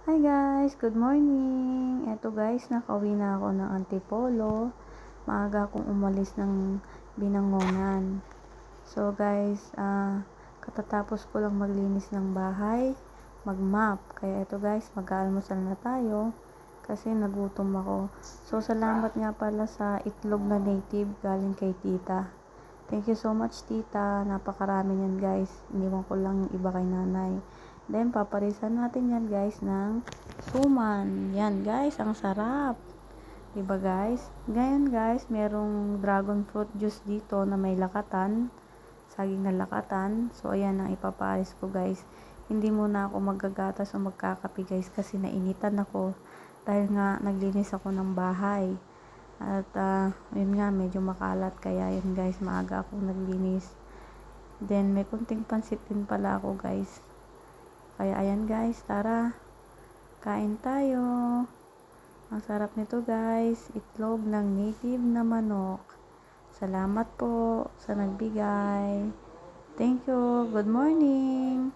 Hi guys, good morning. Eto guys, nakauwi na ako ng Antipolo. Maaga akong umalis ng Binangonan. So guys, katatapos ko lang maglinis ng bahay, mag-mop. Kaya eto guys, mag-aalmusal na tayo kasi nagutom ako. So salamat nga pala sa itlog na native galing kay tita. Thank you so much tita, napakarami yan guys. Iniwan ko lang yung iba kay nanay. Then, paparisan natin yan guys ng suman. Yan guys, ang sarap. Diba guys? Ngayon guys, merong dragon fruit juice dito na may lakatan. Saging na lakatan. So, ayan ang ipaparis ko guys. Hindi muna ako magagatas o magkakape guys kasi nainitan ako. Dahil nga, naglinis ako ng bahay. At, yun nga, medyo makalat. Kaya yun guys, maaga akong naglinis. Then, may kunting pansit din pala ako guys. Kaya ayan guys, tara, kain tayo. Ang sarap nito guys, itlog ng native na manok. Salamat po sa nagbigay. Thank you, good morning.